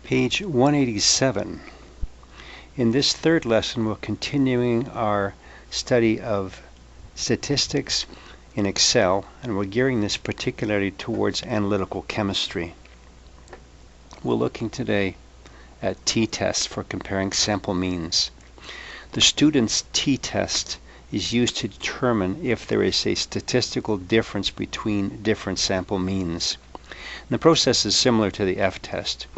Page 187. In this third lesson, we're continuing our study of statistics in Excel, and we're gearing this particularly towards analytical chemistry. We're looking today at t-tests for comparing sample means. The student's t-test is used to determine if there is a statistical difference between different sample means. And the process is similar to the f-test.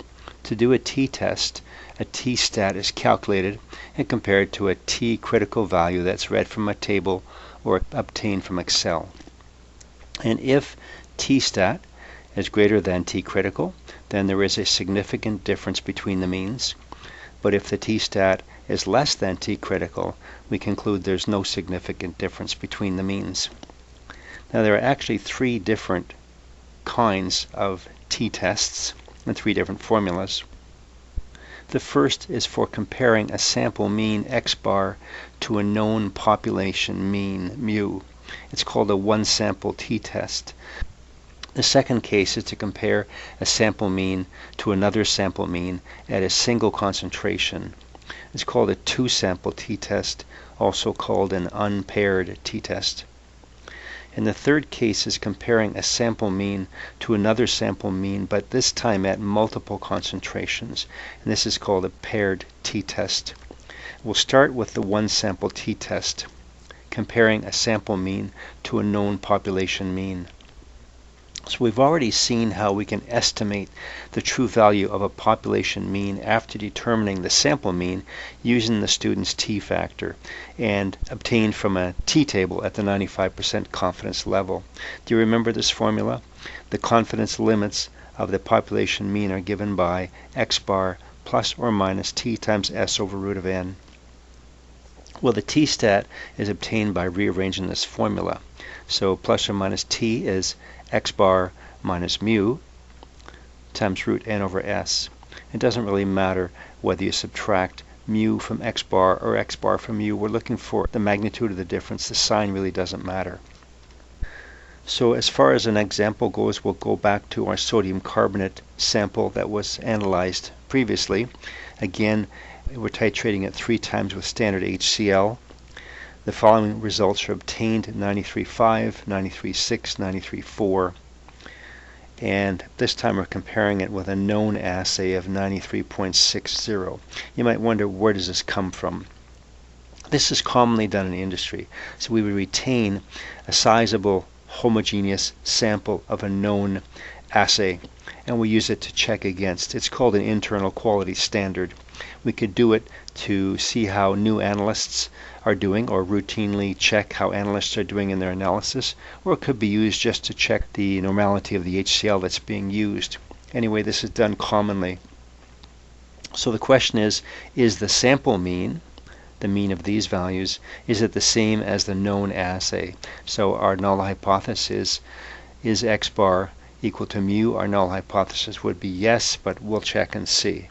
To do a t-test, a t-stat is calculated and compared to a t-critical value that's read from a table or obtained from Excel. And if t-stat is greater than t-critical, then there is a significant difference between the means. But if the t-stat is less than t-critical, we conclude there's no significant difference between the means. Now there are actually three different kinds of t-tests and three different formulas. The first is for comparing a sample mean x bar to a known population mean mu. It's called a one sample t-test. The second case is to compare a sample mean to another sample mean at a single concentration. It's called a two sample t-test, also called an unpaired t-test. And the third case is comparing a sample mean to another sample mean, but this time at multiple concentrations. And this is called a paired t-test. We'll start with the one sample t-test, comparing a sample mean to a known population mean. So we've already seen how we can estimate the true value of a population mean after determining the sample mean using the student's t-factor and obtained from a t-table at the 95% confidence level. Do you remember this formula? The confidence limits of the population mean are given by x bar plus or minus t times s over root of n. Well, the t-stat is obtained by rearranging this formula. So plus or minus t is x bar minus mu times root n over s. It doesn't really matter whether you subtract mu from x bar or x bar from mu. We're looking for the magnitude of the difference. The sign really doesn't matter. So as far as an example goes, we'll go back to our sodium carbonate sample that was analyzed previously. Again, we're titrating it 3 times with standard HCl. The following results are obtained: 93.5, 93.6, 93.4, and this time we're comparing it with a known assay of 93.60. You might wonder, where does this come from? This is commonly done in the industry. So we would retain a sizable homogeneous sample of a known assay, and we use it to check against. It's called an internal quality standard. We could do it to see how new analysts are doing, or routinely check how analysts are doing in their analysis, or it could be used just to check the normality of the HCl that's being used. Anyway, this is done commonly. So the question is the sample mean, the mean of these values, is it the same as the known assay? So our null hypothesis is x bar equal to mu. Our null hypothesis would be yes, but we'll check and see.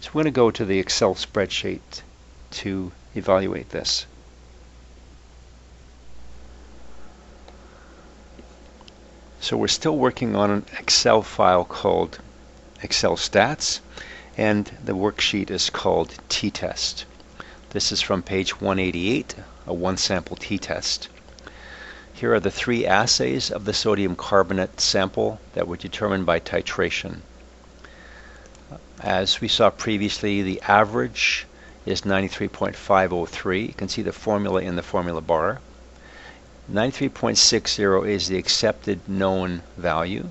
So we're going to go to the Excel spreadsheet to evaluate this. So we're still working on an Excel file called Excel Stats, and the worksheet is called t-test. This is from page 188, a one sample t-test. Here are the 3 assays of the sodium carbonate sample that were determined by titration. As we saw previously, the average is 93.503. You can see the formula in the formula bar. 93.60 is the accepted known value.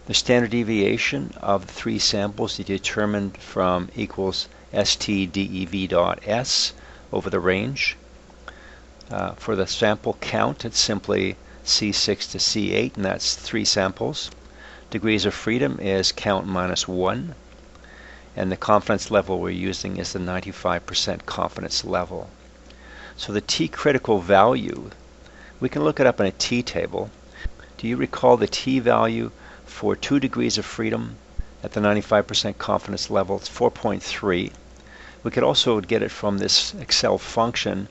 The standard deviation of the 3 samples is determined from equals STDEV dot S over the range. For the sample count, it's simply C6 to C8, and that's 3 samples. Degrees of freedom is count minus 1. And the confidence level we're using is the 95% confidence level. So the t-critical value, we can look it up in a t-table. Do you recall the t-value for 2 degrees of freedom at the 95% confidence level? It's 4.3. We could also get it from this Excel function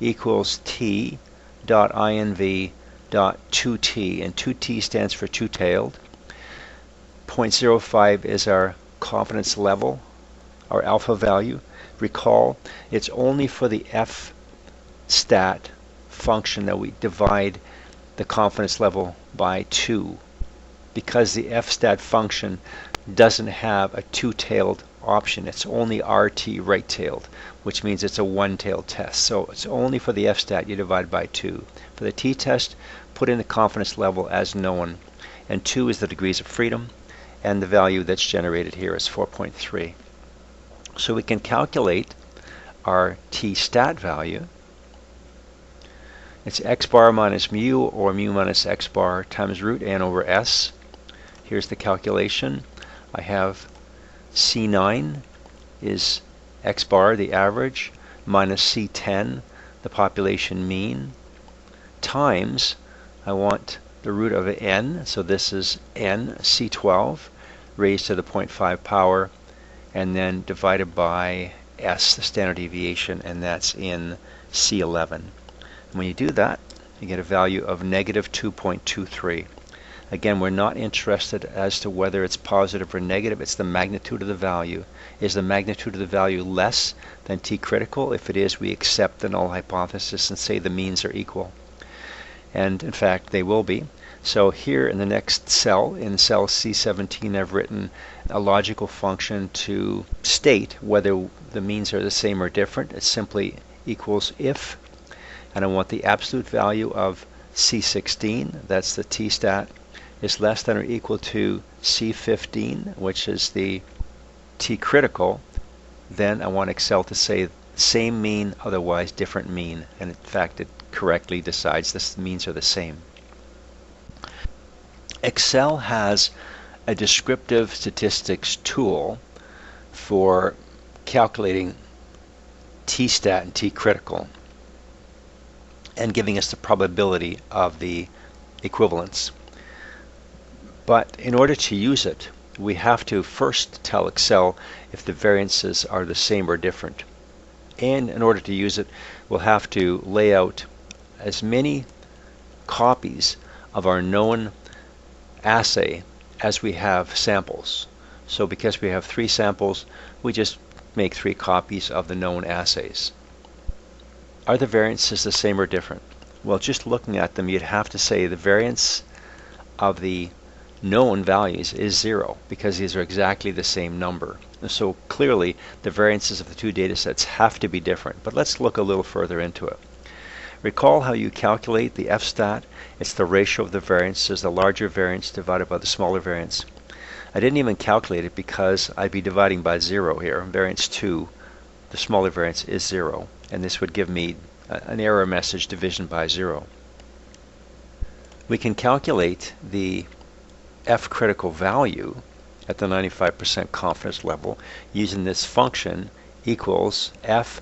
equals t dot inv dot 2t, and 2t stands for two-tailed. 0.05 is our confidence level, our alpha value. Recall, it's only for the f stat function that we divide the confidence level by 2, because the f stat function doesn't have a two-tailed option. It's only RT, right-tailed, which means it's a one-tailed test. So it's only for the f stat you divide by 2. For the t-test, put in the confidence level as known, and 2 is the degrees of freedom, and the value that's generated here is 4.3. So we can calculate our t-stat value. It's x bar minus mu, or mu minus x bar times root n over s. Here's the calculation. I have C9 is x bar, the average, minus C10, the population mean, times, I want the root of n, so this is n, C12, raised to the 0.5 power, and then divided by s, the standard deviation, and that's in C11. When you do that, you get a value of negative 2.23. Again, we're not interested as to whether it's positive or negative. It's the magnitude of the value. Is the magnitude of the value less than t critical? If it is, we accept the null hypothesis and say the means are equal. And in fact, they will be. So here in the next cell, in cell C17, I've written a logical function to state whether the means are the same or different. It simply equals if, and I want the absolute value of C16, that's the t-stat, is less than or equal to C15, which is the t-critical. Then I want Excel to say same mean, otherwise different mean, and in fact it correctly decides the means are the same. Excel has a descriptive statistics tool for calculating t-stat and t-critical and giving us the probability of the equivalence. But in order to use it, we have to first tell Excel if the variances are the same or different. And in order to use it, we'll have to lay out as many copies of our known assay as we have samples. So because we have 3 samples, we just make 3 copies of the known assays. Are the variances the same or different? Well, just looking at them, you'd have to say the variance of the known values is 0, because these are exactly the same number. And so clearly the variances of the 2 data sets have to be different. But let's look a little further into it. Recall how you calculate the f-stat. It's the ratio of the variances, the larger variance divided by the smaller variance. I didn't even calculate it because I'd be dividing by 0 here. Variance 2, the smaller variance, is 0. And this would give me an error message, division by 0. We can calculate the f critical value at the 95% confidence level using this function equals f.inv.rt.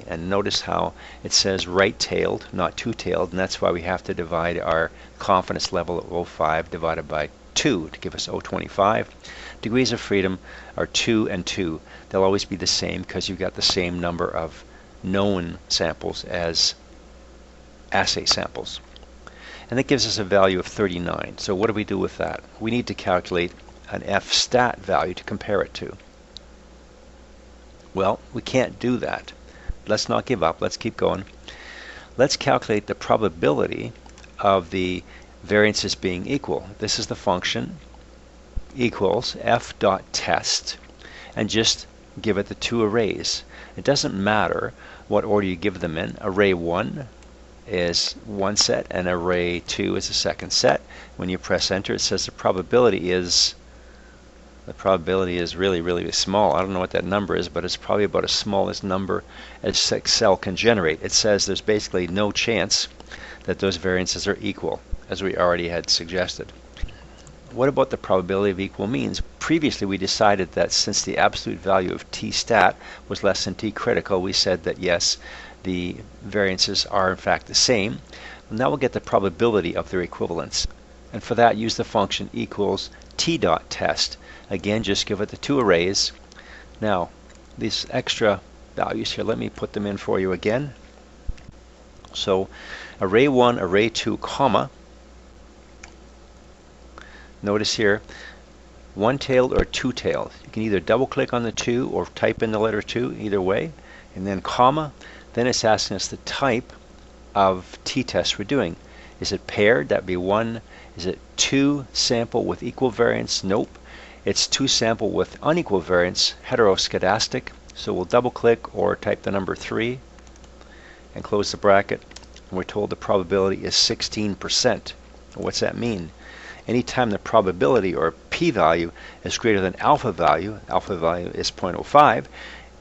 And notice how it says right-tailed, not two-tailed, and that's why we have to divide our confidence level at 0.5 divided by 2 to give us 0.25. Degrees of freedom are 2 and 2. They'll always be the same because you've got the same number of known samples as assay samples. And that gives us a value of 39. So what do we do with that? We need to calculate an f-stat value to compare it to. Well, we can't do that. Let's not give up. Let's keep going. Let's calculate the probability of the variances being equal. This is the function equals f.test, and just give it the 2 arrays. It doesn't matter what order you give them in. Array 1 is one set and array 2 is the second set. When you press enter, it says the probability is really, really small. I don't know what that number is, but it's probably about as small as number as Excel can generate. It says there's basically no chance that those variances are equal, as we already had suggested. What about the probability of equal means? Previously we decided that since the absolute value of t-stat was less than t-critical, we said that yes, the variances are in fact the same. Now we'll get the probability of their equivalence. And for that, use the function equals t.test. Again, just give it the 2 arrays. Now, these extra values here, let me put them in for you again. So, array 1, array 2, comma. Notice here, one-tailed or two-tailed. You can either double-click on the 2 or type in the letter 2, either way, and then comma. Then it's asking us the type of t-test we're doing. Is it paired? That'd be 1. Is it 2 sample with equal variance? Nope. It's 2 sample with unequal variance, heteroscedastic. So we'll double-click or type the number 3 and close the bracket. And we're told the probability is 16%. What's that mean? Anytime the probability or p-value is greater than alpha value is 0.05,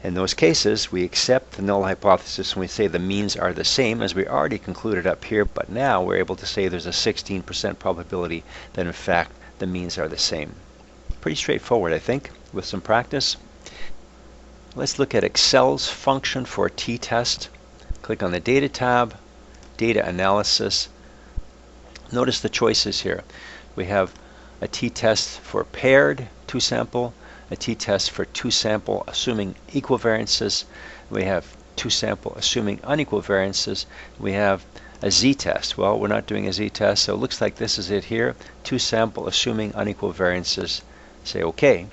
in those cases we accept the null hypothesis and we say the means are the same, as we already concluded up here, but now we're able to say there's a 16% probability that in fact the means are the same. Pretty straightforward, I think, with some practice. Let's look at Excel's function for a t-test. Click on the Data tab, Data Analysis. Notice the choices here. We have a t-test for paired 2 sample, a t-test for 2 sample assuming equal variances. We have 2 sample assuming unequal variances. We have a z-test. Well, we're not doing a z-test, so it looks like this is it here. 2 sample assuming unequal variances. Say OK.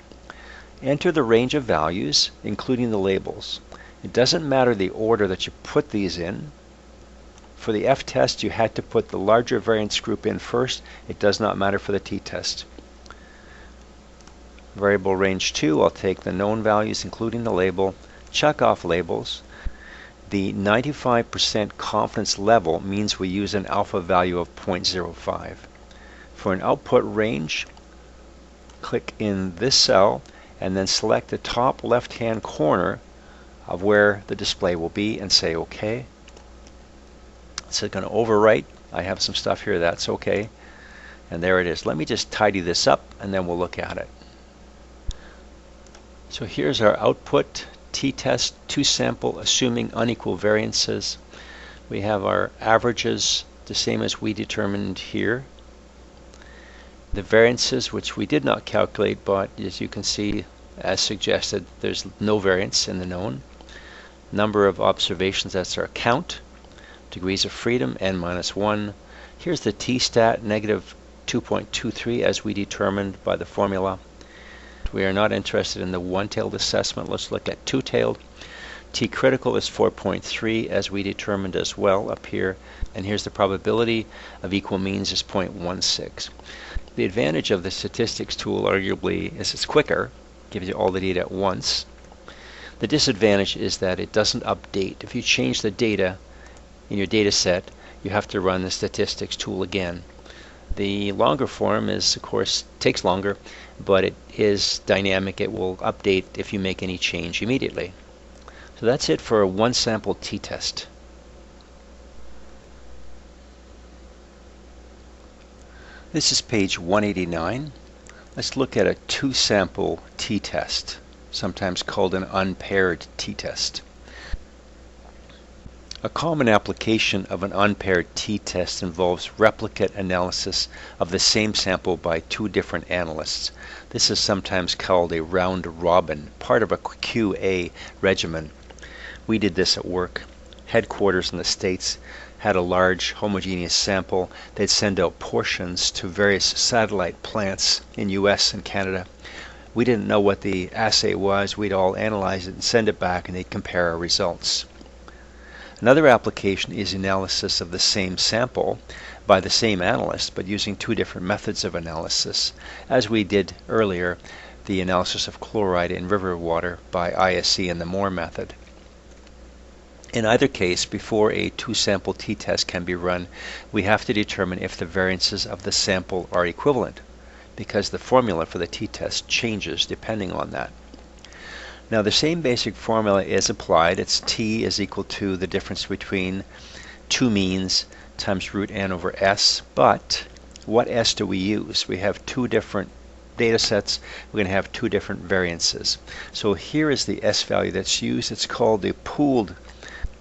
Enter the range of values, including the labels. It doesn't matter the order that you put these in. For the f-test, you had to put the larger variance group in first. It does not matter for the t-test. Variable range 2, I'll take the known values including the label, check off labels. The 95% confidence level means we use an alpha value of 0.05. For an output range, click in this cell and then select the top left-hand corner of where the display will be and say OK. So it's going to overwrite. I have some stuff here, that's okay. And there it is. Let me just tidy this up and then we'll look at it. So here's our output t-test, 2 sample assuming unequal variances. We have our averages the same as we determined here. The variances, which we did not calculate, but as you can see, as suggested, there's no variance in the known. Number of observations, that's our count. Degrees of freedom, n-1. Here's the t-stat, negative 2.23, as we determined by the formula. We are not interested in the one-tailed assessment. Let's look at two-tailed. T-critical is 4.3, as we determined as well up here. And here's the probability of equal means is 0.16. The advantage of the statistics tool arguably is it's quicker, gives you all the data at once. The disadvantage is that it doesn't update. If you change the data in your data set, you have to run the statistics tool again. The longer form is, of course, takes longer, but it is dynamic. It will update if you make any change immediately. So that's it for a one sample t-test. This is page 189. Let's look at a 2 sample t-test, sometimes called an unpaired t-test. A common application of an unpaired t-test involves replicate analysis of the same sample by 2 different analysts. This is sometimes called a round robin, part of a QA regimen. We did this at work. Headquarters in the States had a large homogeneous sample. They'd send out portions to various satellite plants in US and Canada. We didn't know what the assay was. We'd all analyze it and send it back, and they'd compare our results. Another application is analysis of the same sample by the same analyst, but using 2 different methods of analysis, as we did earlier, the analysis of chloride in river water by ISE and the Moore method. In either case, before a 2 sample t-test can be run, we have to determine if the variances of the sample are equivalent, because the formula for the t-test changes depending on that. Now the same basic formula is applied. It's t is equal to the difference between 2 means times root n over s. But what s do we use? We have 2 different data sets. We're going to have 2 different variances. So here is the s value that's used. It's called the pooled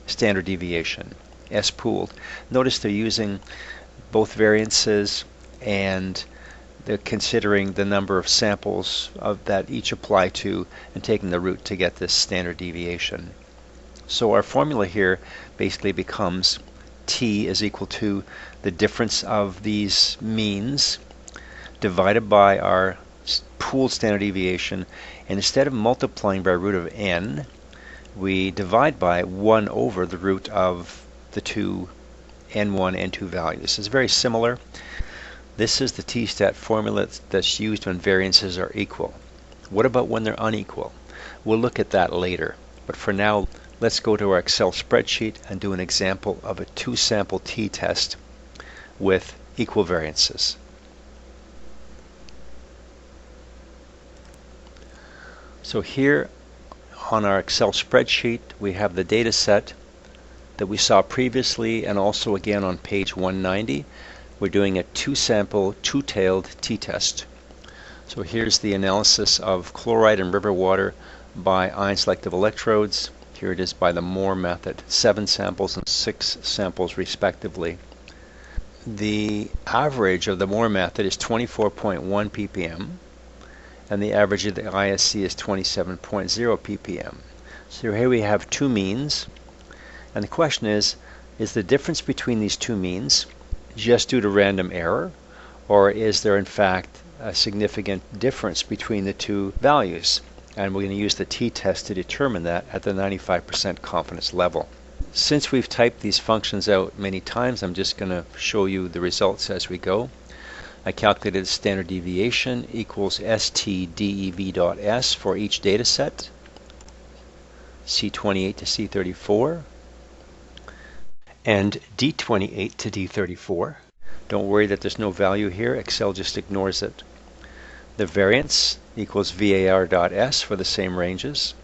standard deviation, s pooled. Notice they're using both variances, and they're considering the number of samples that each apply to and taking the root to get this standard deviation. So our formula here basically becomes t is equal to the difference of these means divided by our pooled standard deviation, and instead of multiplying by root of n, we divide by 1 over the root of the two n1, n2 values. This is very similar. This is the t-stat formula that's used when variances are equal. What about when they're unequal? We'll look at that later. But for now, let's go to our Excel spreadsheet and do an example of a two-sample t-test with equal variances. So here on our Excel spreadsheet, we have the data set that we saw previously and also again on page 190. We're doing a two-sample, two-tailed t-test. So here's the analysis of chloride and river water by ion-selective electrodes. Here it is by the Moore method, 7 samples and 6 samples respectively. The average of the Moore method is 24.1 ppm, and the average of the ISC is 27.0 ppm. So here we have two means, and the question is the difference between these two means just due to random error, or is there in fact a significant difference between the two values? And we're going to use the t-test to determine that at the 95% confidence level. Since we've typed these functions out many times, I'm just going to show you the results as we go. I calculated standard deviation equals stdev.s for each data set, C28 to C34, and D28 to D34. Don't worry that there's no value here. Excel just ignores it. The variance equals var.s for the same ranges.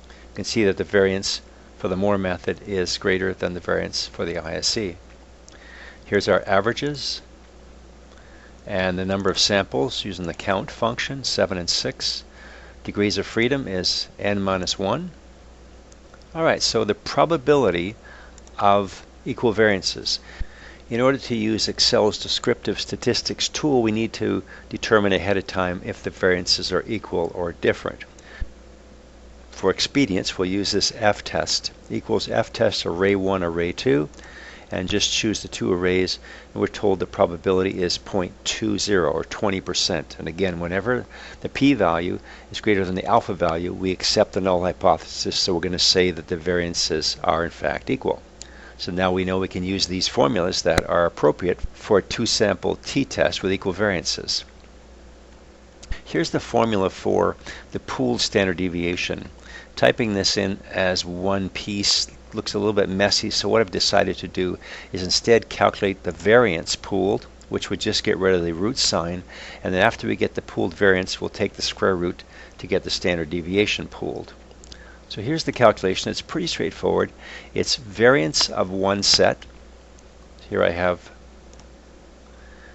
You can see that the variance for the Moore method is greater than the variance for the ISC. Here's our averages and the number of samples using the count function, 7 and 6. Degrees of freedom is n minus 1. Alright, so the probability of equal variances. In order to use Excel's Descriptive Statistics tool, we need to determine ahead of time if the variances are equal or different. For expedience, we'll use this f-test, equals f-test array 1, array 2, and just choose the two arrays, and we're told the probability is 0.20 or 20%. And again, whenever the p-value is greater than the alpha value, we accept the null hypothesis, so we're going to say that the variances are in fact equal. So now we know we can use these formulas that are appropriate for a two-sample t-test with equal variances. Here's the formula for the pooled standard deviation. Typing this in as one piece looks a little bit messy, so what I've decided to do is instead calculate the variance pooled, which would just get rid of the root sign, and then after we get the pooled variance, we'll take the square root to get the standard deviation pooled. So here's the calculation. It's pretty straightforward. It's variance of one set. Here I have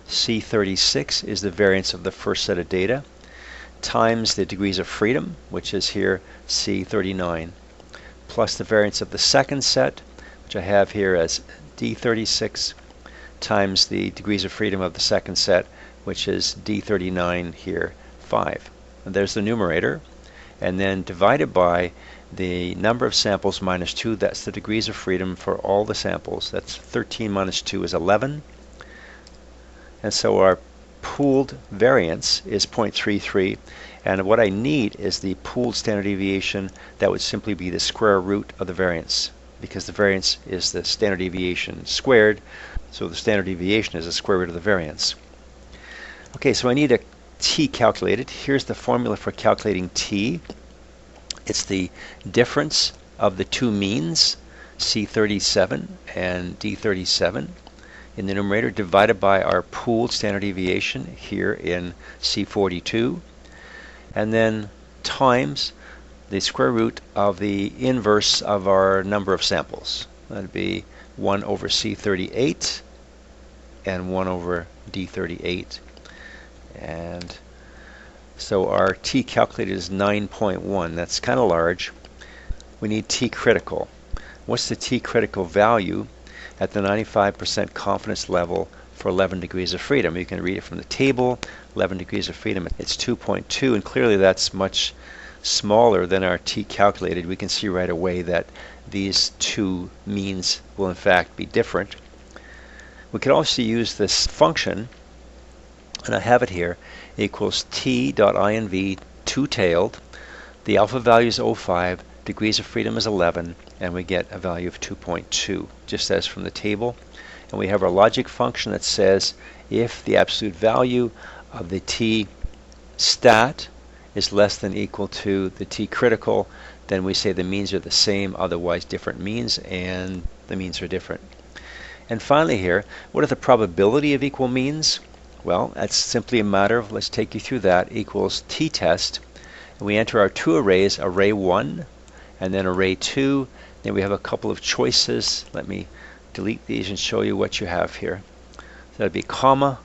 C36 is the variance of the first set of data, times the degrees of freedom, which is here C39, plus the variance of the second set, which I have here as D36, times the degrees of freedom of the second set, which is D39 here, 5. And there's the numerator, and then divided by the number of samples minus 2, that's the degrees of freedom for all the samples. That's 13 minus 2 is 11. And so our pooled variance is 0.33. And what I need is the pooled standard deviation. That would simply be the square root of the variance, because the variance is the standard deviation squared. So the standard deviation is the square root of the variance. Okay, so I need a t calculated. Here's the formula for calculating t. It's the difference of the two means, C37 and D37, in the numerator, divided by our pooled standard deviation here in C42, and then times the square root of the inverse of our number of samples. That would be 1 over C38 and 1 over D38. And so our t calculated is 9.1. That's kind of large. We need t critical. What's the t critical value at the 95% confidence level for 11 degrees of freedom? You can read it from the table. 11 degrees of freedom, it's 2.2, and clearly that's much smaller than our t calculated. We can see right away that these two means will in fact be different. We could also use this function and I have it here, equals t.inv two-tailed. The alpha value is 0.5, degrees of freedom is 11, and we get a value of 2.2, just as from the table. And we have our logic function that says if the absolute value of the t stat is less than or equal to the t critical, then we say the means are the same, otherwise different means, and the means are different. And finally here, what are the probability of equal means? Well, that's simply a matter of, let's take you through that, equals t-test. And we enter our two arrays, array 1 and then array 2. Then we have a couple of choices. Let me delete these and show you what you have here. So that'd be comma.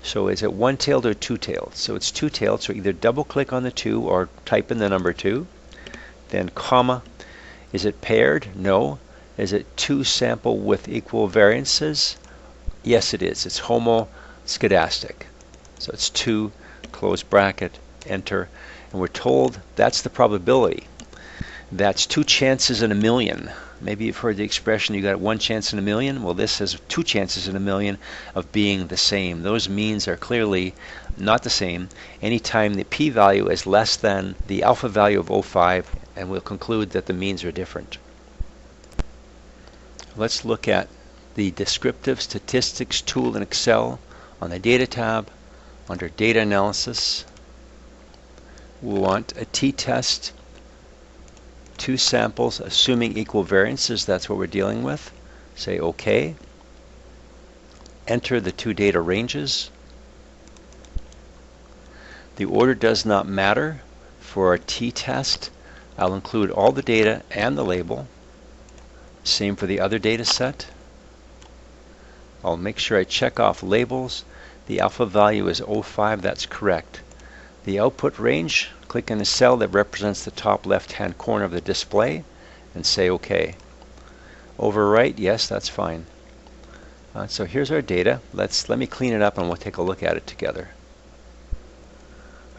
So is it one-tailed or two-tailed? So it's two-tailed, so either double-click on the 2 or type in the number 2. Then comma. Is it paired? No. Is it two sample with equal variances? Yes, it is. It's homoscedastic. So it's 2, close bracket, enter. And we're told that's the probability. That's 2 chances in a million. Maybe you've heard the expression, you got 1 chance in a million. Well, this has 2 chances in a million of being the same. Those means are clearly not the same anytime the p-value is less than the alpha value of 0.5, and we'll conclude that the means are different. Let's look at the Descriptive Statistics tool in Excel on the Data tab. Under Data Analysis, we want a t-test, 2 samples, assuming equal variances. That's what we're dealing with. Say OK. Enter the 2 data ranges. The order does not matter for our t-test. I'll include all the data and the label. Same for the other data set. I'll make sure I check off labels. The alpha value is 0.5, that's correct. The output range, click in the cell that represents the top left-hand corner of the display and say OK. Overwrite, yes, that's fine. So here's our data. Let me clean it up and we'll take a look at it together.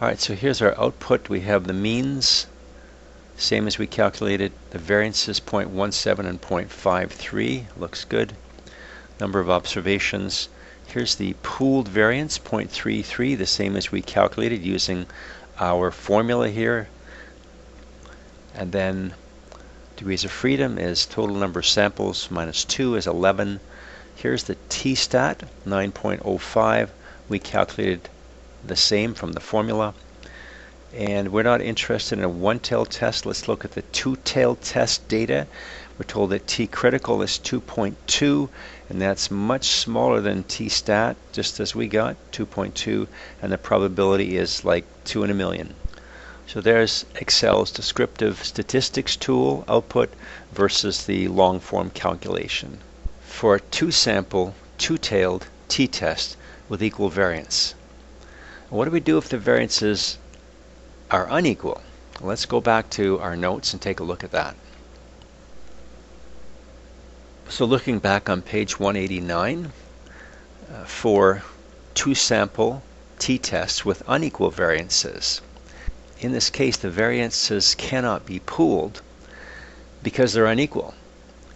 Alright, so here's our output. We have the means, same as we calculated. The variances 0.17 and 0.53, looks good. Number of observations. Here's the pooled variance, 0.33, the same as we calculated using our formula here. And then degrees of freedom is total number of samples minus 2 is 11. Here's the t-stat, 9.05. We calculated the same from the formula. And we're not interested in a one-tailed test. Let's look at the two-tailed test data. We're told that t critical is 2.2, and that's much smaller than t-stat, just as we got, 2.2, and the probability is like 2 in a million. So there's Excel's Descriptive Statistics tool output versus the long-form calculation for a 2-sample, two-tailed t-test with equal variance. What do we do if the variances are unequal? Let's go back to our notes and take a look at that. So looking back on page 189, for 2-sample t-tests with unequal variances. In this case, the variances cannot be pooled because they're unequal.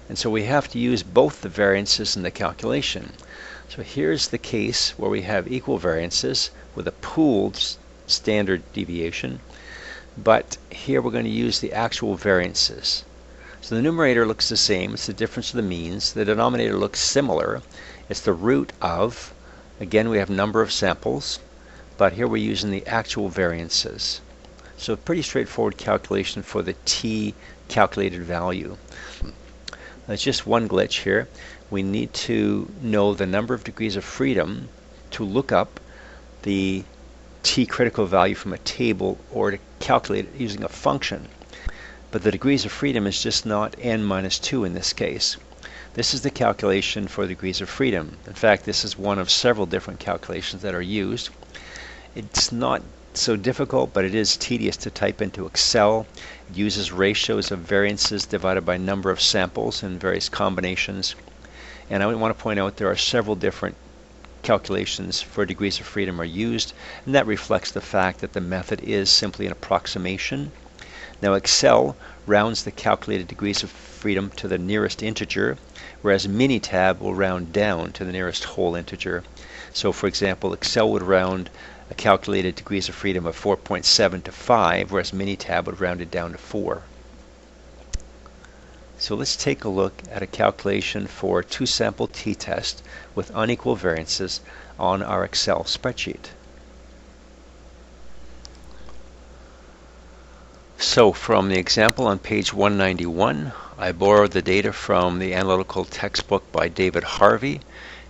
And so we have to use both the variances in the calculation. So here's the case where we have equal variances with a pooled standard deviation, but here we're going to use the actual variances. So the numerator looks the same, it's the difference of the means. The denominator looks similar, it's the root of, again we have number of samples, but here we're using the actual variances. So a pretty straightforward calculation for the t calculated value. There's just one glitch here. We need to know the number of degrees of freedom to look up the t critical value from a table or to calculate it using a function. But the degrees of freedom is just not n minus 2 in this case. This is the calculation for degrees of freedom. In fact, this is one of several different calculations that are used. It's not so difficult, but it is tedious to type into Excel. It uses ratios of variances divided by number of samples in various combinations. And I want to point out there are several different calculations for degrees of freedom are used, and that reflects the fact that the method is simply an approximation. Now Excel rounds the calculated degrees of freedom to the nearest integer, whereas Minitab will round down to the nearest whole integer. So for example, Excel would round a calculated degrees of freedom of 4.7 to 5, whereas Minitab would round it down to 4. So let's take a look at a calculation for two-sample t-test with unequal variances on our Excel spreadsheet. So from the example on page 191, I borrowed the data from the analytical textbook by David Harvey,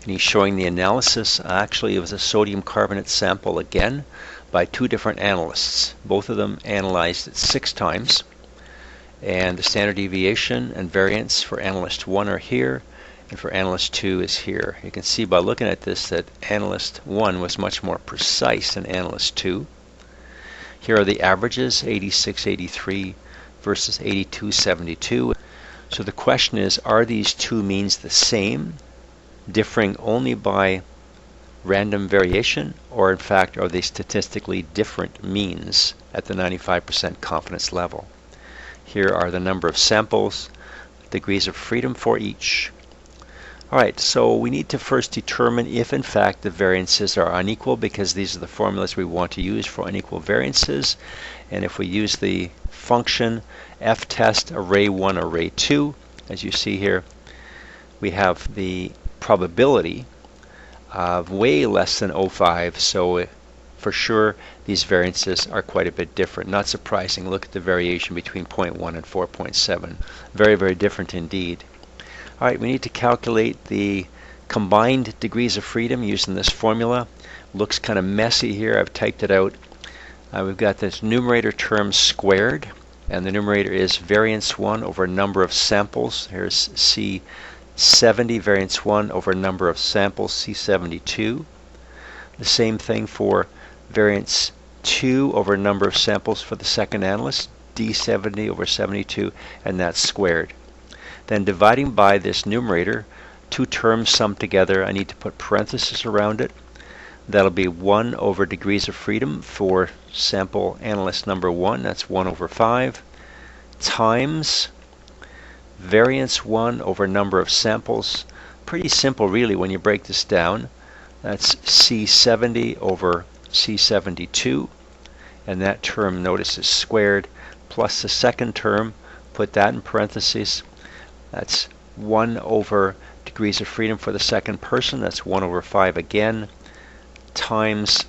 and he's showing the analysis. Actually, it was a sodium carbonate sample again by two different analysts. Both of them analyzed it 6 times. And the standard deviation and variance for analyst 1 are here, and for analyst 2 is here. You can see by looking at this that analyst 1 was much more precise than analyst 2. Here are the averages, 86.83 versus 82.72. So the question is, are these two means the same, differing only by random variation, or in fact are they statistically different means at the 95% confidence level? Here are the number of samples, degrees of freedom for each. Alright, so we need to first determine if in fact the variances are unequal, because these are the formulas we want to use for unequal variances. And if we use the function f-test array 1 array 2, as you see here, we have the probability of way less than 0.5, so for sure these variances are quite a bit different. Not surprising. Look at the variation between 0.1 and 4.7. Very, very different indeed. Alright, we need to calculate the combined degrees of freedom using this formula. Looks kind of messy here. I've typed it out. We've got this numerator term squared, and the numerator is variance 1 over number of samples. Here's C70, variance 1 over number of samples, C72. The same thing for variance 2 over number of samples for the second analyst, D70 over 72, and that's squared. Then dividing by this numerator, two terms summed together, I need to put parentheses around it. That'll be 1 over degrees of freedom for sample analyst number 1, that's 1 over 5, times variance 1 over number of samples. Pretty simple really when you break this down. That's C70 over C72, and that term, notice, is squared, plus the second term, put that in parentheses. That's 1 over degrees of freedom for the second person, that's 1 over 5 again, times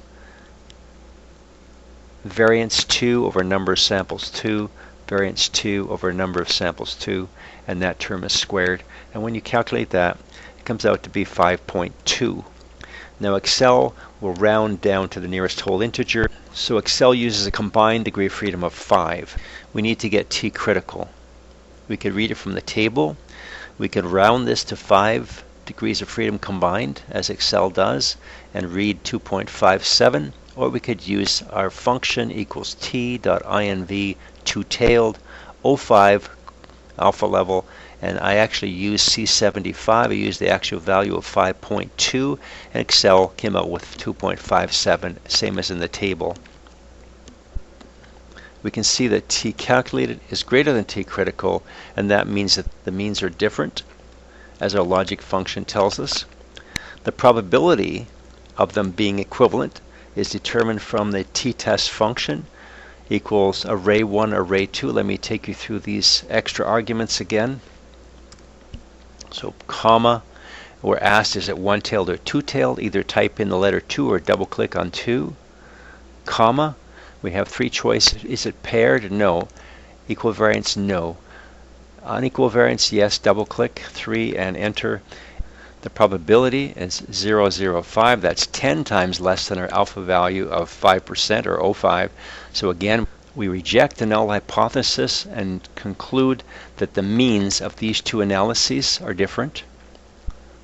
variance 2 over number of samples 2, variance 2 over number of samples 2, and that term is squared. And when you calculate that, it comes out to be 5.2. Now Excel will round down to the nearest whole integer, so Excel uses a combined degree of freedom of 5. We need to get t critical. We could read it from the table. We could round this to 5 degrees of freedom combined, as Excel does, and read 2.57, or we could use our function equals t.inv two-tailed 0.5 alpha level, and I actually used C75. I used the actual value of 5.2, and Excel came out with 2.57, same as in the table. We can see that t calculated is greater than t critical, and that means that the means are different, as our logic function tells us. The probability of them being equivalent is determined from the t-test function, equals array 1, array 2. Let me take you through these extra arguments again. So comma, we're asked is it one-tailed or two-tailed. Either type in the letter 2 or double click on 2. Comma, we have 3 choices. Is it paired? No. Equal variance? No. Unequal variance? Yes. Double click 3 and enter. The probability is 0.05. That's 10 times less than our alpha value of 5% or 0.5. So again, we reject the null hypothesis and conclude that the means of these two analyses are different.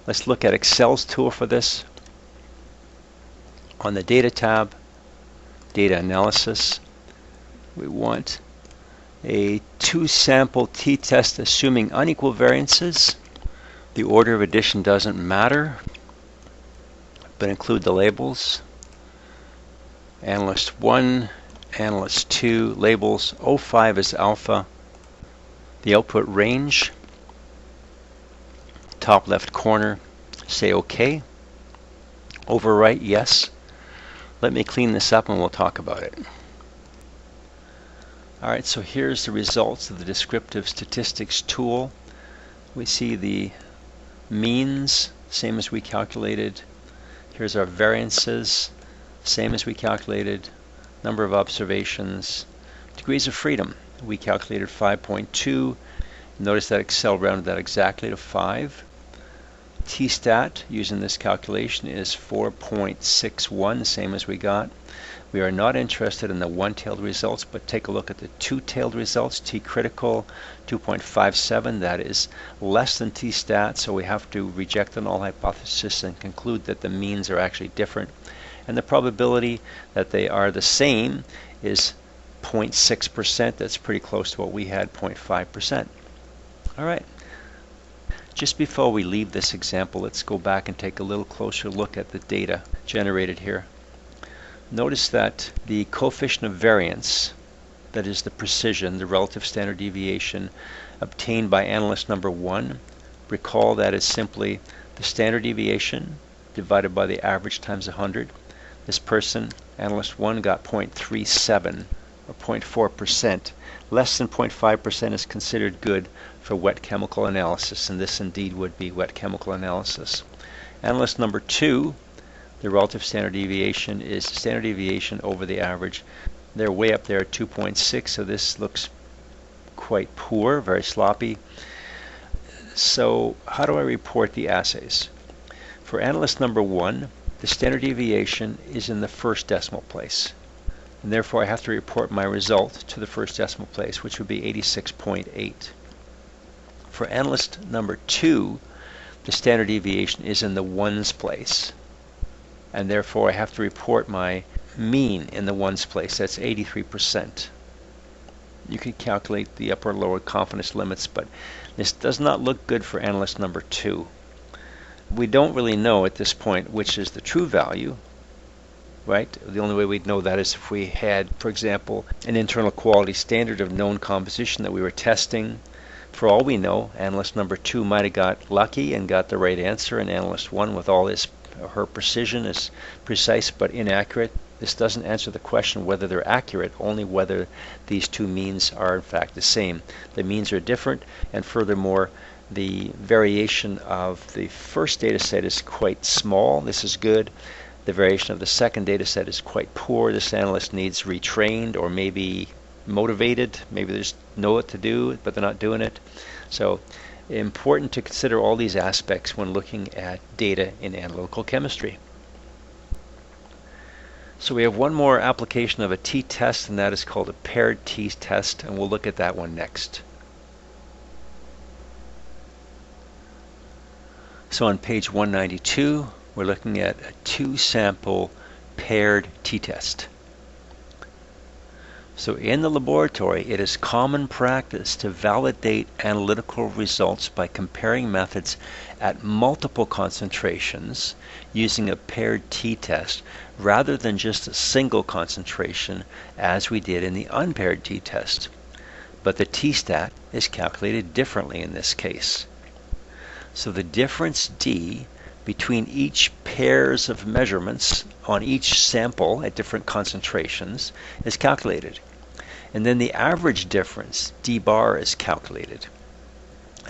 Let's look at Excel's tool for this. On the Data tab, Data Analysis, we want a two-sample t-test assuming unequal variances. The order of addition doesn't matter, but include the labels. Analyst 1, Analyst 2, labels 0.5 is alpha. The output range, top left corner, say OK. Overwrite, yes. Let me clean this up and we'll talk about it. Alright, so here's the results of the Descriptive Statistics tool. We see the means, same as we calculated. Here's our variances, same as we calculated. Number of observations. Degrees of freedom, we calculated 5.2. Notice that Excel rounded that exactly to 5. T-stat, using this calculation, is 4.61, same as we got. We are not interested in the one-tailed results, but take a look at the two-tailed results. T-critical, 2.57. That is less than T-stat, so we have to reject the null hypothesis and conclude that the means are actually different. And the probability that they are the same is 0.6%. That's pretty close to what we had, 0.5%. All right. Just before we leave this example, let's go back and take a little closer look at the data generated here. Notice that the coefficient of variance, that is the precision, the relative standard deviation obtained by analyst number 1, recall that is simply the standard deviation divided by the average times 100. This person, analyst 1, got 0.37 or 0.4%. Less than 0.5% is considered good for wet chemical analysis, and this indeed would be wet chemical analysis. Analyst number 2, the relative standard deviation is standard deviation over the average. They're way up there at 2.6, so this looks quite poor, very sloppy. So how do I report the assays? For analyst number 1, the standard deviation is in the first decimal place, and therefore I have to report my result to the first decimal place, which would be 86.8. For analyst number 2, the standard deviation is in the ones place, and therefore I have to report my mean in the ones place. That's 83%. You can calculate the upper and lower confidence limits, but this does not look good for analyst number 2. We don't really know at this point which is the true value, right? The only way we'd know that is if we had, for example, an internal quality standard of known composition that we were testing. For all we know, analyst number 2 might have got lucky and got the right answer, and analyst 1 with all her precision is precise but inaccurate. This doesn't answer the question whether they're accurate, only whether these two means are in fact the same. The means are different, and furthermore, the variation of the first data set is quite small. This is good. The variation of the second data set is quite poor. This analyst needs retrained or maybe motivated. Maybe they just know what to do, but they're not doing it. So important to consider all these aspects when looking at data in analytical chemistry. So we have one more application of a t-test, and that is called a paired t-test, and we'll look at that one next. So on page 192, we're looking at a two-sample paired t-test. So in the laboratory, it is common practice to validate analytical results by comparing methods at multiple concentrations using a paired t-test rather than just a single concentration as we did in the unpaired t-test. But the t-stat is calculated differently in this case. So the difference d between each pairs of measurements on each sample at different concentrations is calculated. And then the average difference, d bar, is calculated.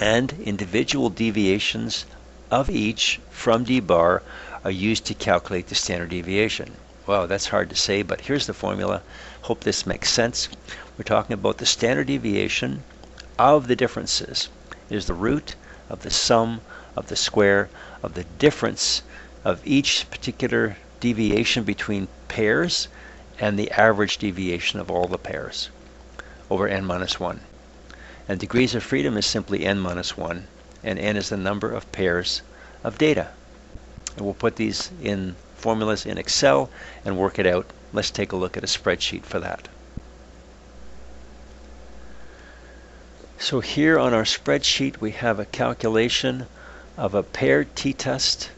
And individual deviations of each from d bar are used to calculate the standard deviation. Wow, that's hard to say, but here's the formula. Hope this makes sense. We're talking about the standard deviation of the differences. It is the root of the sum of the square of the difference of each particular deviation between pairs and the average deviation of all the pairs over n minus 1. And degrees of freedom is simply n minus 1, and n is the number of pairs of data. And we'll put these in formulas in Excel and work it out. Let's take a look at a spreadsheet for that. So here on our spreadsheet we have a calculation of a paired t-test.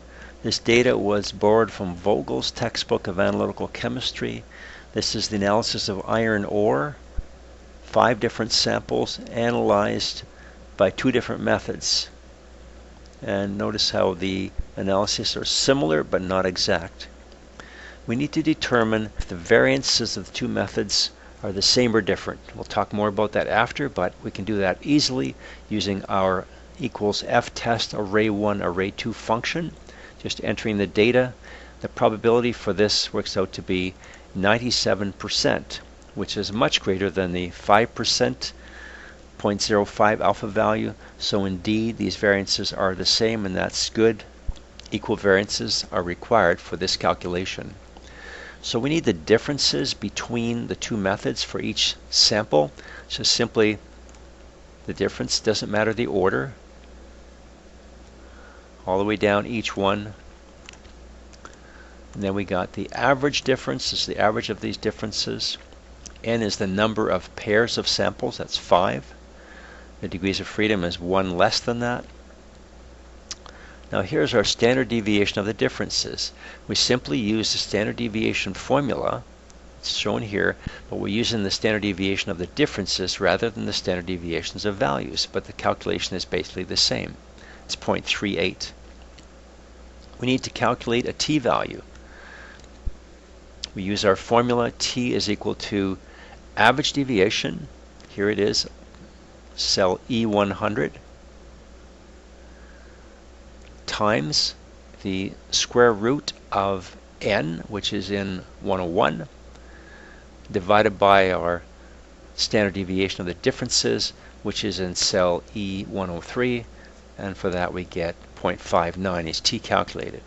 This data was borrowed from Vogel's textbook of analytical chemistry. This is the analysis of iron ore. 5 different samples analyzed by 2 different methods. And notice how the analyses are similar but not exact. We need to determine if the variances of the two methods are the same or different. We'll talk more about that after, but we can do that easily using our equals f test array1 array2 function. Just entering the data. The probability for this works out to be 97%, which is much greater than the 5% 0.05 alpha value. So indeed these variances are the same, and that's good. Equal variances are required for this calculation. So we need the differences between the two methods for each sample. So simply the difference, doesn't matter the order, all the way down each one. And then we got the average difference is the average of these differences. N is the number of pairs of samples, that's 5. The degrees of freedom is 1 less than that. Now here's our standard deviation of the differences. We simply use the standard deviation formula, it's shown here, but we're using the standard deviation of the differences rather than the standard deviations of values, but the calculation is basically the same. It's 0.38. We need to calculate a t-value. We use our formula, t is equal to average deviation, here it is, cell E100, times the square root of n, which is in 101, divided by our standard deviation of the differences, which is in cell E103, and for that we get 0.59 is t calculated.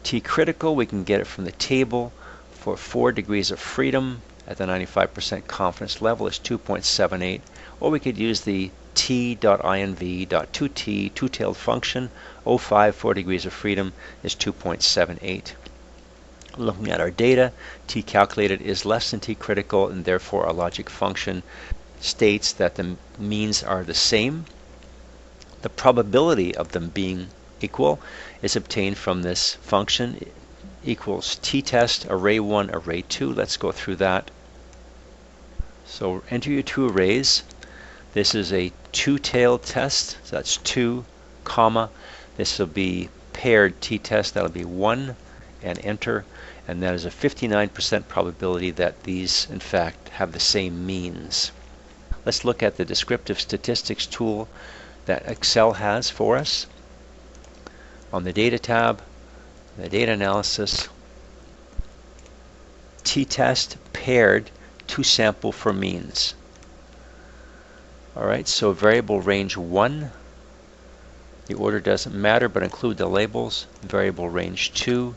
T critical, we can get it from the table. For 4 degrees of freedom at the 95% confidence level is 2.78, or we could use the t.inv.2t two-tailed function. 05, 4 degrees of freedom is 2.78. Looking at our data, t calculated is less than t critical, and therefore our logic function states that the means are the same. The probability of them being equal is obtained from this function equals t-test array1 array2. Let's go through that. So enter your two arrays. This is a two-tailed test, so that's 2, comma. This will be paired t-test, that'll be 1, and enter. And that is a 59% probability that these, in fact, have the same means. Let's look at the Descriptive Statistics tool that Excel has for us. On the Data tab, the Data Analysis, t-test paired to sample for means. Alright, so variable range 1, the order doesn't matter but include the labels. Variable range 2,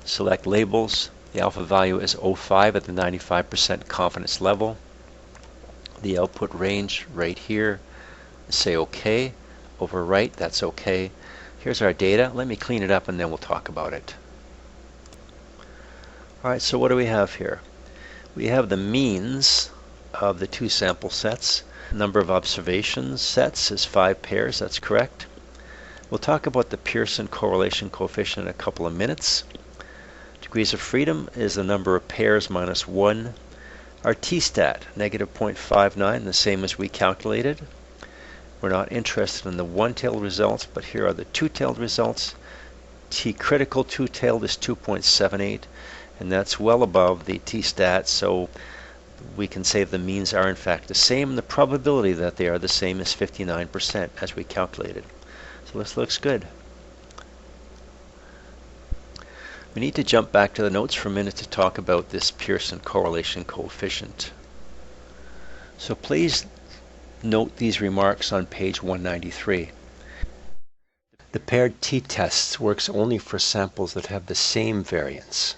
select labels. The alpha value is 05 at the 95% confidence level. The output range right here, say OK. Overwrite, that's OK. Here's our data. Let me clean it up and then we'll talk about it. Alright, so what do we have here? We have the means of the two sample sets. Number of observations sets is 5 pairs, that's correct. We'll talk about the Pearson correlation coefficient in a couple of minutes. Degrees of freedom is the number of pairs minus 1. Our t-stat, negative 0.59, the same as we calculated. We're not interested in the one-tailed results, but here are the two-tailed results. T-critical two-tailed is 2.78, and that's well above the t-stat, so we can say the means are in fact the same, and the probability that they are the same is 59% as we calculated. So this looks good. We need to jump back to the notes for a minute to talk about this Pearson correlation coefficient. So please note these remarks on page 193. The paired t-test works only for samples that have the same variance.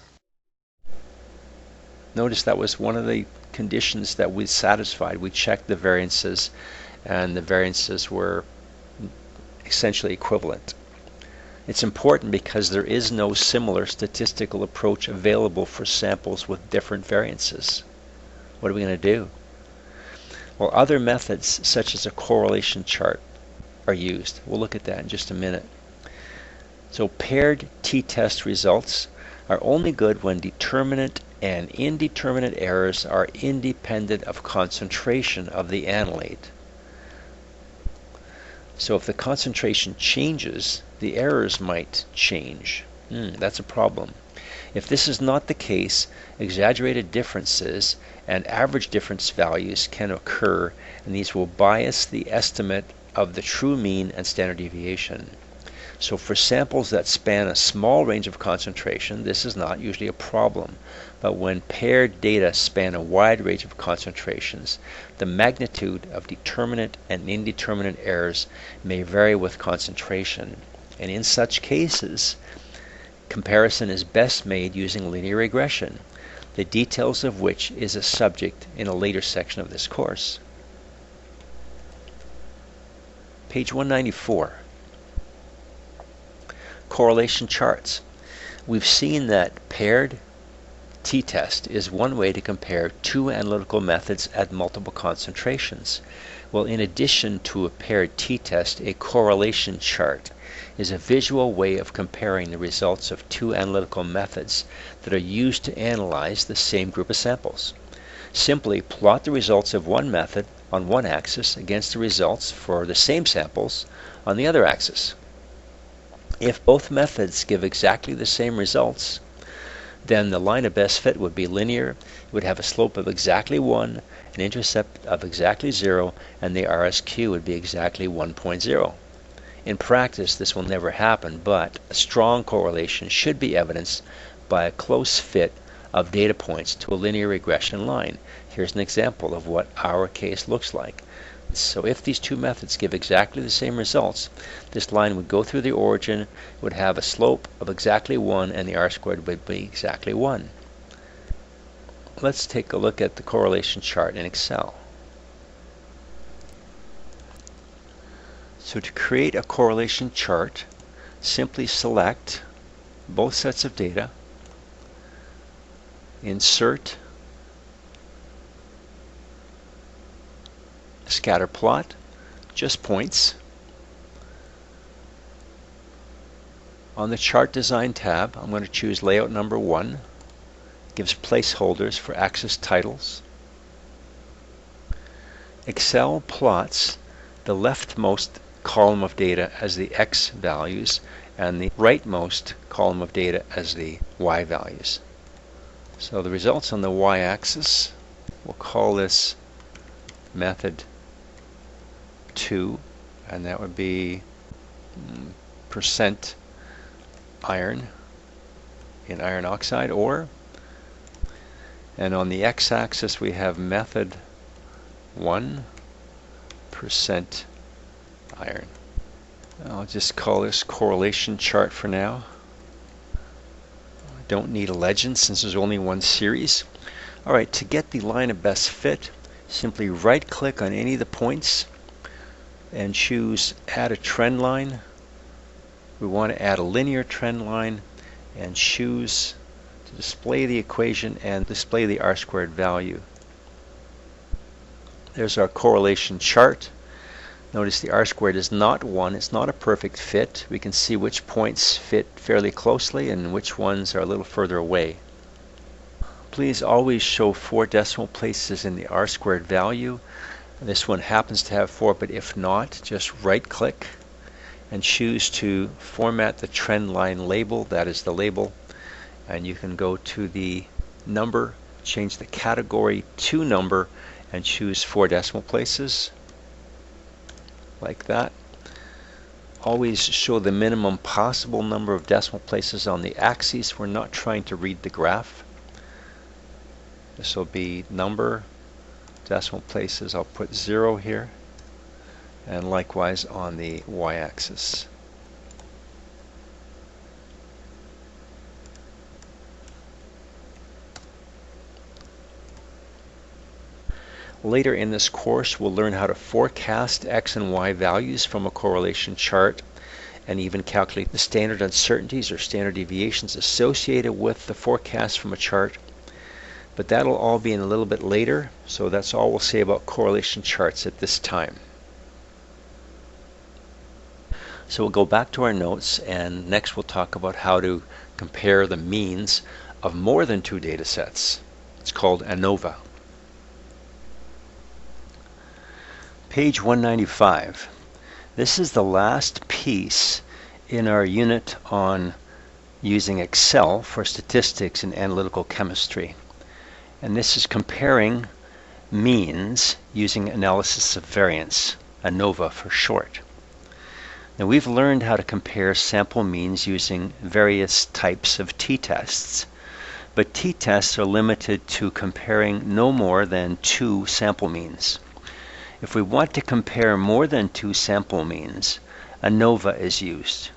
Notice that was one of the conditions that we satisfied. We checked the variances, and the variances were essentially equivalent. It's important because there is no similar statistical approach available for samples with different variances. What are we going to do? Well, other methods, such as a correlation chart, are used. We'll look at that in just a minute. So paired t-test results are only good when determinant and indeterminate errors are independent of concentration of the analyte. So if the concentration changes, the errors might change. That's a problem. If this is not the case, exaggerated differences and average difference values can occur, and these will bias the estimate of the true mean and standard deviation. So for samples that span a small range of concentration, this is not usually a problem. But when paired data span a wide range of concentrations, the magnitude of determinate and indeterminate errors may vary with concentration. And in such cases, comparison is best made using linear regression, the details of which is a subject in a later section of this course. Page 194. Correlation charts. We've seen that paired t-test is one way to compare two analytical methods at multiple concentrations. Well, in addition to a paired t-test, a correlation chart is a visual way of comparing the results of two analytical methods that are used to analyze the same group of samples. Simply plot the results of one method on one axis against the results for the same samples on the other axis. If both methods give exactly the same results, then the line of best fit would be linear. It would have a slope of exactly 1, an intercept of exactly 0, and the RSQ would be exactly 1.0. In practice, this will never happen, but a strong correlation should be evidenced by a close fit of data points to a linear regression line. Here's an example of what our case looks like. So if these two methods give exactly the same results, this line would go through the origin, would have a slope of exactly 1, and the r-squared would be exactly 1. Let's take a look at the correlation chart in Excel. So to create a correlation chart, simply select both sets of data, insert scatter plot, just points. On the Chart Design tab, I'm going to choose Layout number 1. It gives placeholders for axis titles. Excel plots the leftmost column of data as the X values and the rightmost column of data as the Y values. So the results on the Y-axis, we'll call this method 2, and that would be percent iron in iron oxide ore. And on the x-axis we have method 1% iron. I'll just call this correlation chart for now. I don't need a legend since there's only one series. Alright, to get the line of best fit, simply right click on any of the points and choose add a trend line. We want to add a linear trend line and choose to display the equation and display the r-squared value. There's our correlation chart. Notice the r-squared is not 1. It's not a perfect fit. We can see which points fit fairly closely and which ones are a little further away. Please always show 4 decimal places in the r-squared value. This one happens to have 4, but if not, just right click and choose to format the trend line label. That is the label, and you can go to the number, change the category to number, and choose 4 decimal places like that. Always show the minimum possible number of decimal places on the axes. We're not trying to read the graph. This will be number, decimal places. I'll put 0 here, and likewise on the y-axis. Later in this course, we'll learn how to forecast x and y values from a correlation chart and even calculate the standard uncertainties or standard deviations associated with the forecast from a chart. But that'll all be in a little bit later, so that's all we'll say about correlation charts at this time. So we'll go back to our notes, and next we'll talk about how to compare the means of more than 2 data sets. It's called Anova. Page 195. This is the last piece in our unit on using Excel for statistics and analytical chemistry. And this is comparing means using analysis of variance, Anova for short. Now we've learned how to compare sample means using various types of t-tests, but t-tests are limited to comparing no more than 2 sample means. If we want to compare more than 2 sample means, Anova is used.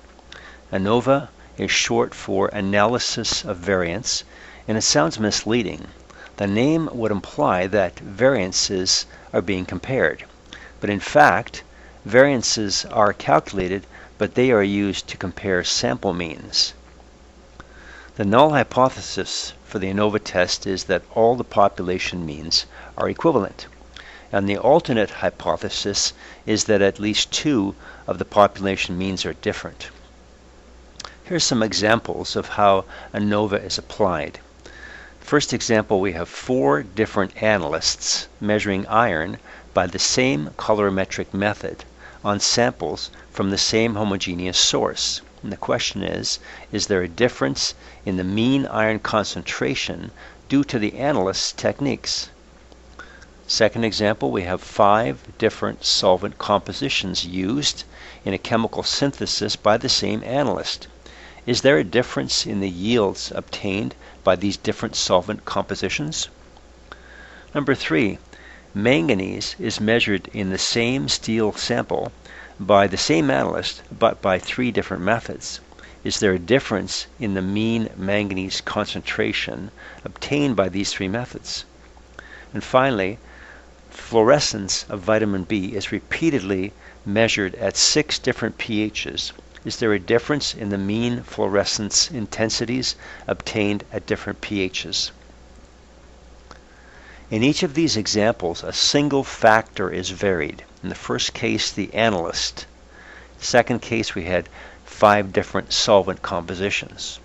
Anova is short for analysis of variance, and it sounds misleading. The name would imply that variances are being compared, but in fact, variances are calculated, but they are used to compare sample means. The null hypothesis for the Anova test is that all the population means are equivalent, and the alternate hypothesis is that at least 2 of the population means are different. Here's some examples of how Anova is applied. First example, we have 4 different analysts measuring iron by the same colorimetric method on samples from the same homogeneous source. And the question is there a difference in the mean iron concentration due to the analyst's techniques? Second example, we have 5 different solvent compositions used in a chemical synthesis by the same analyst. Is there a difference in the yields obtained by these different solvent compositions? Number 3, manganese is measured in the same steel sample by the same analyst, but by 3 different methods. Is there a difference in the mean manganese concentration obtained by these 3 methods? And finally, fluorescence of vitamin B is repeatedly measured at 6 different pHs. Is there a difference in the mean fluorescence intensities obtained at different pHs? In each of these examples, a single factor is varied. In the first case, the analyst. Second case, we had 5 different solvent compositions.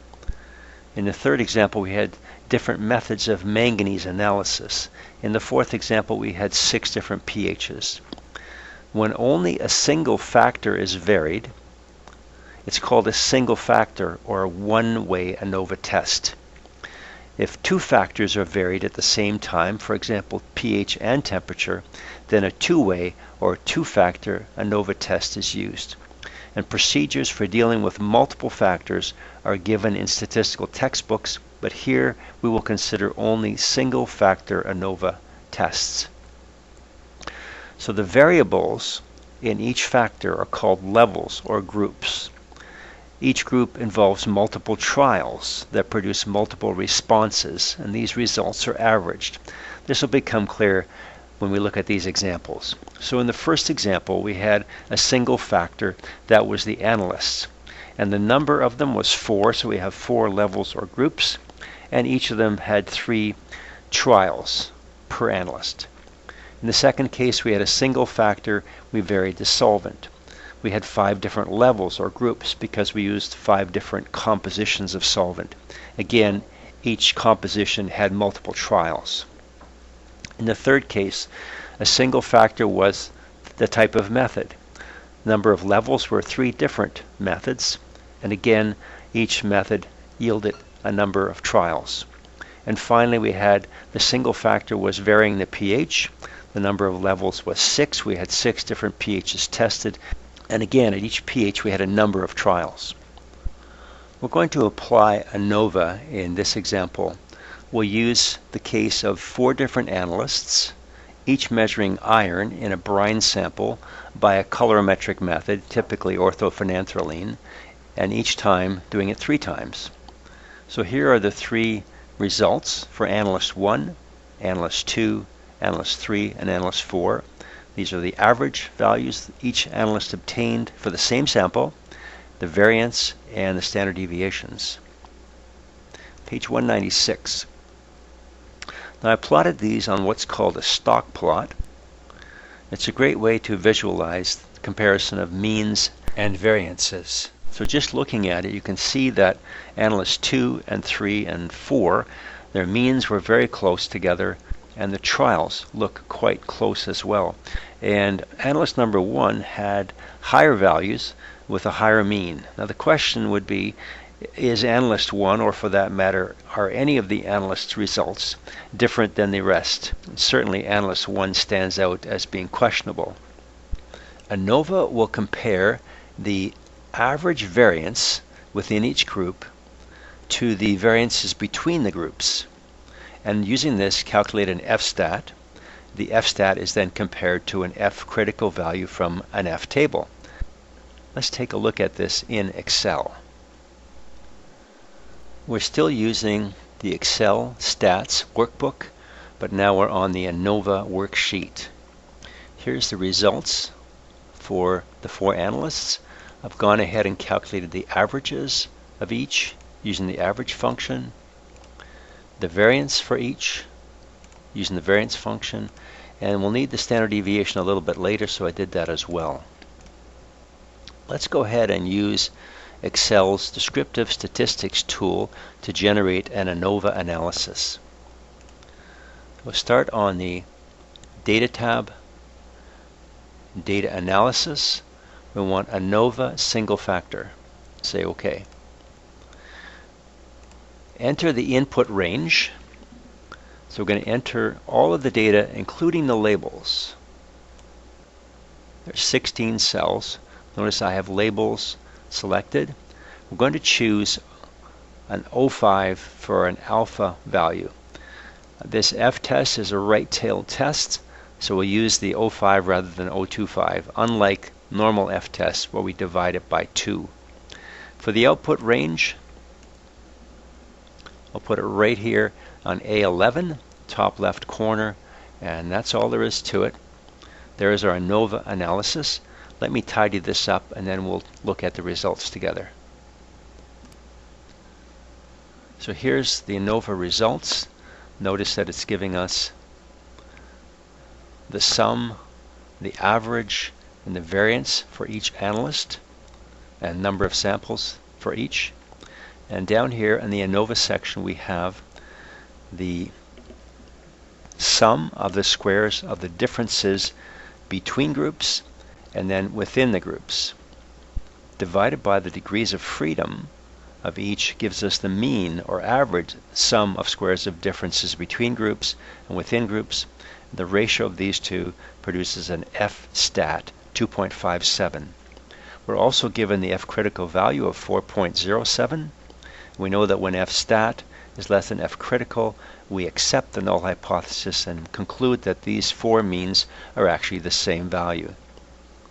In the third example, we had different methods of manganese analysis. In the fourth example, we had 6 different pHs. When only a single factor is varied, it's called a single factor or a one-way Anova test. If 2 factors are varied at the same time, for example pH and temperature, then a 2-way or 2-factor Anova test is used. And procedures for dealing with multiple factors are given in statistical textbooks, but here we will consider only single factor Anova tests. So the variables in each factor are called levels or groups. Each group involves multiple trials that produce multiple responses, and these results are averaged. This will become clear when we look at these examples. So in the first example, we had a single factor that was the analysts, and the number of them was 4, so we have 4 levels or groups, and each of them had 3 trials per analyst. In the second case, we had a single factor, we varied the solvent. We had 5 different levels or groups because we used 5 different compositions of solvent. Again, each composition had multiple trials. In the third case, a single factor was the type of method. Number of levels were 3 different methods, and again, each method yielded a number of trials. And finally, we had the single factor was varying the pH. The number of levels was 6. We had 6 different pHs tested. And again, at each pH, we had a number of trials. We're going to apply Anova in this example. We'll use the case of 4 different analysts, each measuring iron in a brine sample by a colorimetric method, typically orthophenanthroline, and each time doing it 3 times. So here are the 3 results for analyst 1, analyst 2, analyst 3, and analyst 4. These are the average values each analyst obtained for the same sample, the variance, and the standard deviations. Page 196. Now I plotted these on what's called a stock plot. It's a great way to visualize the comparison of means and variances. So just looking at it, you can see that analysts 2 and 3 and 4, their means were very close together, and the trials look quite close as well. And analyst number 1 had higher values with a higher mean. Now the question would be, is analyst 1, or for that matter, are any of the analysts' results different than the rest? Certainly analyst 1 stands out as being questionable. Anova will compare the average variance within each group to the variances between the groups, and using this calculate an F-stat. The F-stat is then compared to an F-critical value from an F-table. Let's take a look at this in Excel. We're still using the Excel stats workbook, but now we're on the Anova worksheet. Here's the results for the 4 analysts. I've gone ahead and calculated the averages of each using the average function, the variance for each using the variance function, and we'll need the standard deviation a little bit later, so I did that as well. Let's go ahead and use Excel's Descriptive Statistics tool to generate an Anova analysis. We'll start on the Data tab, Data Analysis. We want Anova single factor. Say OK. Enter the input range. So we're going to enter all of the data, including the labels. There's 16 cells. Notice I have labels selected. We're going to choose an 05 for an alpha value. This F-test is a right-tailed test, so we'll use the 05 rather than 025, unlike normal F-tests where we divide it by 2. For the output range, I'll put it right here on A11, top left corner, and that's all there is to it. There is our Anova analysis. Let me tidy this up and then we'll look at the results together. So here's the Anova results. Notice that it's giving us the sum, the average, and the variance for each analyst, and number of samples for each. And down here in the Anova section we have the sum of the squares of the differences between groups and then within the groups, divided by the degrees of freedom of each gives us the mean or average sum of squares of differences between groups and within groups. The ratio of these two produces an F-stat 2.57. We're also given the F-critical value of 4.07. We know that when F-stat is less than F-critical, we accept the null hypothesis and conclude that these 4 means are actually the same value.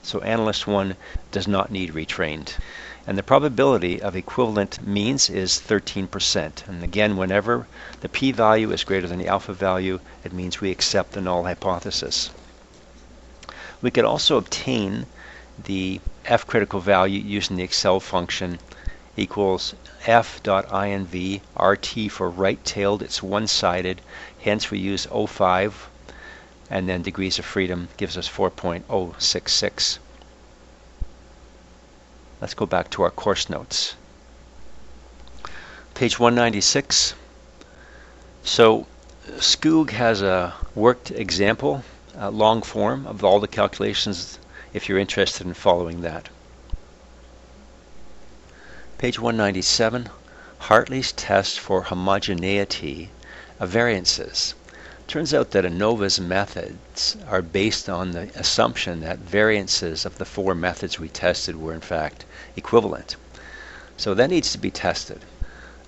So analyst 1 does not need retrained. And the probability of equivalent means is 13%. And again, whenever the p-value is greater than the alpha value, it means we accept the null hypothesis. We could also obtain the F-critical value using the Excel function equals f.inv, rt for right-tailed, it's one-sided, hence we use 05, and then degrees of freedom gives us 4.066. Let's go back to our course notes. Page 196. So Skoog has a worked example, long form of all the calculations if you're interested in following that. Page 197, Hartley's test for homogeneity of variances. Turns out that Anova's methods are based on the assumption that variances of the 4 methods we tested were in fact equivalent. So that needs to be tested.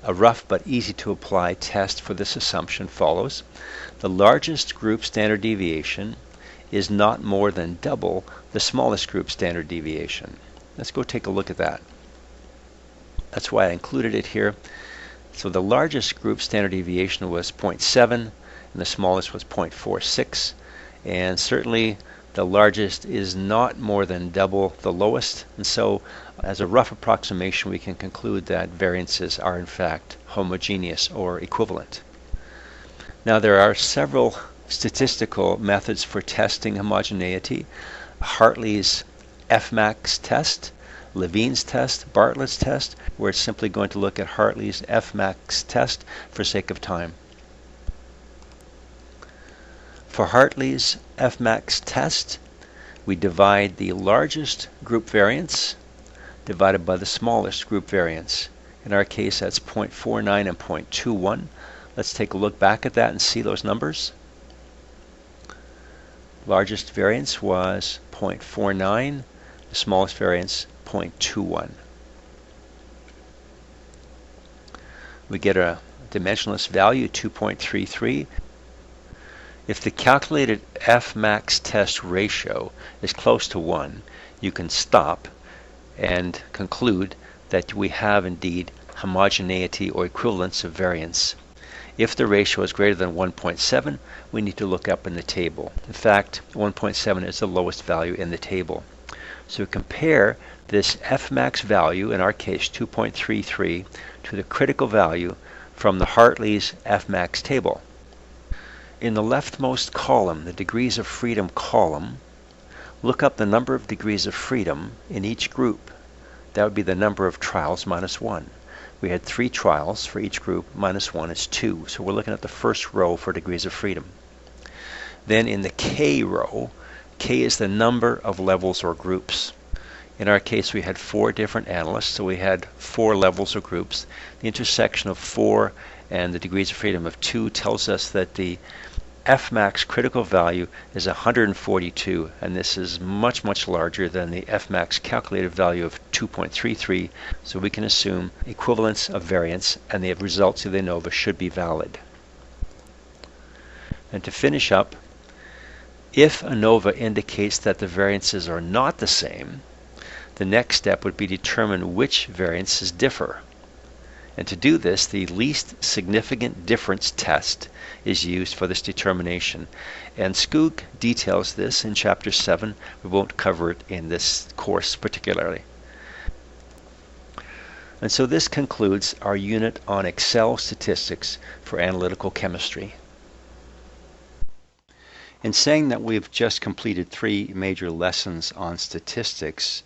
A rough but easy to apply test for this assumption follows. The largest group standard deviation is not more than double the smallest group standard deviation. Let's go take a look at that. That's why I included it here. So the largest group standard deviation was 0.7 and the smallest was 0.46, and certainly the largest is not more than double the lowest, and so as a rough approximation we can conclude that variances are in fact homogeneous or equivalent. Now there are several statistical methods for testing homogeneity. Hartley's Fmax test, Levine's test, Bartlett's test. We're simply going to look at Hartley's Fmax test for sake of time. For Hartley's Fmax test, we divide the largest group variance divided by the smallest group variance. In our case, that's 0.49 and 0.21. Let's take a look back at that and see those numbers. Largest variance was 0.49, the smallest variance 0.21. We get a dimensionless value, 2.33. If the calculated Fmax test ratio is close to 1, you can stop and conclude that we have indeed homogeneity or equivalence of variance. If the ratio is greater than 1.7, we need to look up in the table. In fact, 1.7 is the lowest value in the table. So compare this Fmax value, in our case 2.33, to the critical value from the Hartley's Fmax table. In the leftmost column, the degrees of freedom column, look up the number of degrees of freedom in each group. That would be the number of trials minus 1. We had 3 trials for each group, minus 1 is 2. So we're looking at the first row for degrees of freedom. Then in the K row, K is the number of levels or groups. In our case, we had 4 different analysts, so we had 4 levels or groups. The intersection of 4 and the degrees of freedom of 2 tells us that the Fmax critical value is 142, and this is much, much larger than the Fmax calculated value of 2.33, so we can assume equivalence of variance, and the results of the Anova should be valid. And to finish up, if Anova indicates that the variances are not the same, the next step would be to determine which variances differ. And to do this, the least significant difference test is used for this determination. And Skoog details this in Chapter 7. We won't cover it in this course particularly. And so this concludes our unit on Excel statistics for analytical chemistry. In saying that we've just completed 3 major lessons on statistics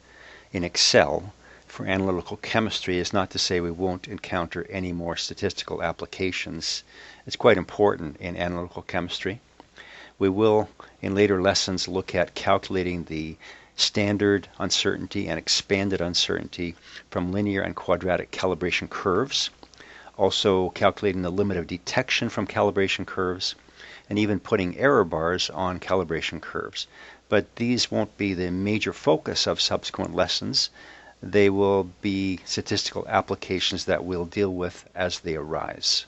in Excel for analytical chemistry is not to say we won't encounter any more statistical applications. It's quite important in analytical chemistry. We will, in later lessons, look at calculating the standard uncertainty and expanded uncertainty from linear and quadratic calibration curves, also calculating the limit of detection from calibration curves, and even putting error bars on calibration curves. But these won't be the major focus of subsequent lessons. They will be statistical applications that we'll deal with as they arise.